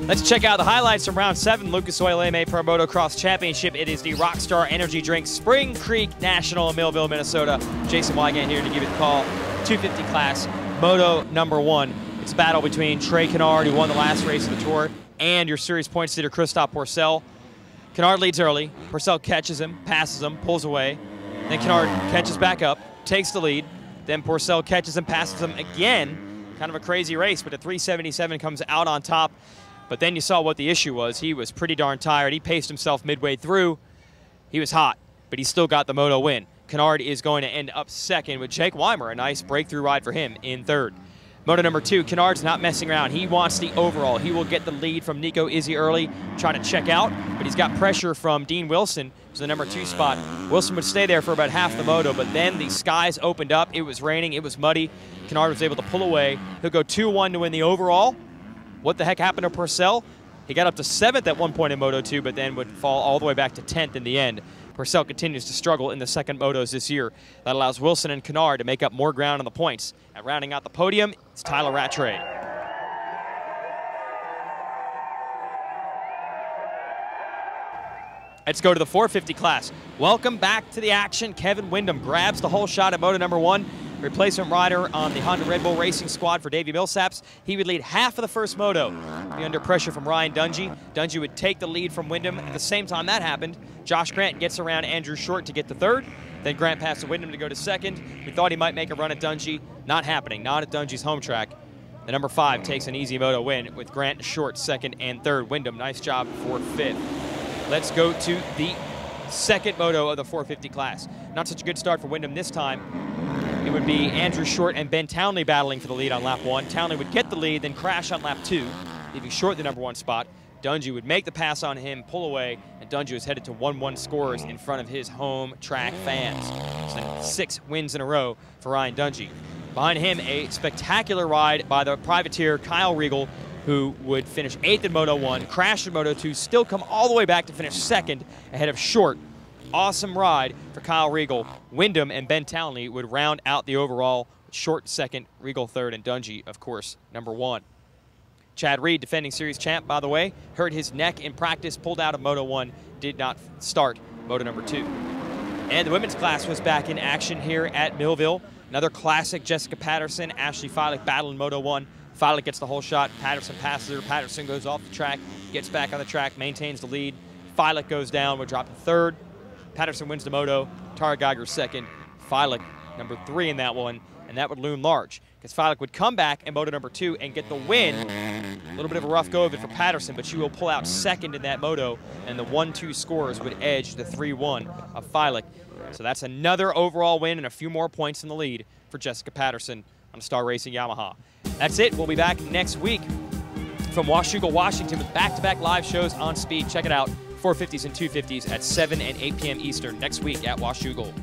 Let's check out the highlights from round 7, Lucas Oil AMA Pro Motocross Championship. It is the Rockstar Energy Drink Spring Creek National in Millville, Minnesota. Jason Wygant here to give you the call. 250 class, Moto number 1. It's a battle between Trey Canard, who won the last race of the tour, and your series points leader, Christophe Pourcel. Canard leads early. Pourcel catches him, passes him, pulls away. Then Canard catches back up, takes the lead. Then Pourcel catches him, passes him again. Kind of a crazy race, but the 377 comes out on top. But then you saw what the issue was. He was pretty darn tired. He paced himself midway through. He was hot, but he still got the moto win. Canard is going to end up second with Jake Weimer, a nice breakthrough ride for him in third. Moto number 2, Canard's not messing around. He wants the overall. He will get the lead from Nico Izzy early, trying to check out, but he's got pressure from Dean Wilson, who's the number 2 spot. Wilson would stay there for about half the moto, but then the skies opened up. It was raining. It was muddy. Canard was able to pull away. He'll go 2-1 to win the overall. What the heck happened to Pourcel? He got up to 7th at one point in Moto 2, but then would fall all the way back to 10th in the end. Pourcel continues to struggle in the second motos this year. That allows Wilson and Canard to make up more ground on the points. And rounding out the podium, it's Tyla Rattray. Let's go to the 450 class. Welcome back to the action. Kevin Windham grabs the whole shot at Moto number 1. Replacement rider on the Honda Red Bull Racing squad for Davey Millsaps. He would lead half of the first moto. Be under pressure from Ryan Dungey. Dungey would take the lead from Windham. At the same time that happened, Josh Grant gets around Andrew Short to get to third. Then Grant passed to Windham to go to second. We thought he might make a run at Dungey. Not happening, not at Dungey's home track. The number 5 takes an easy moto win with Grant Short second and third. Windham, nice job for 5th. Let's go to the second moto of the 450 class. Not such a good start for Windham this time. It would be Andrew Short and Ben Townley battling for the lead on lap 1. Townley would get the lead, then crash on lap 2, leaving Short the number 1 spot. Dungey would make the pass on him, pull away, and Dungey was headed to 1-1 scores in front of his home track fans. So 6 wins in a row for Ryan Dungey. Behind him, a spectacular ride by the privateer Kyle Regal, who would finish 8th in Moto 1, crash in Moto 2, still come all the way back to finish 2nd ahead of Short. Awesome ride for Kyle Regal. Windham and Ben Townley would round out the overall. Short 2nd, Regal 3rd, and Dungey, of course, number 1. Chad Reed, defending series champ, by the way, hurt his neck in practice, pulled out of Moto 1, did not start Moto number 2. And the women's class was back in action here at Millville. Another classic, Jessica Patterson, Ashley Fiolek battle in Moto 1. Fiolek gets the whole shot. Patterson passes her. Patterson goes off the track, gets back on the track, maintains the lead. Fiolek goes down, would drop to 3rd. Patterson wins the moto. Tarah Geiger 2nd. Fiolek number 3 in that one, and that would loom large because Fiolek would come back in moto number 2 and get the win. A little bit of a rough go of it for Patterson, but she will pull out 2nd in that moto, and the 1-2 scores would edge the 3-1 of Fiolek. So that's another overall win and a few more points in the lead for Jessica Patterson on Star Racing Yamaha. That's it. We'll be back next week from Washougal, Washington with back-to-back live shows on Speed. Check it out. 450s and 250s at 7 and 8 p.m. Eastern next week at Washougal.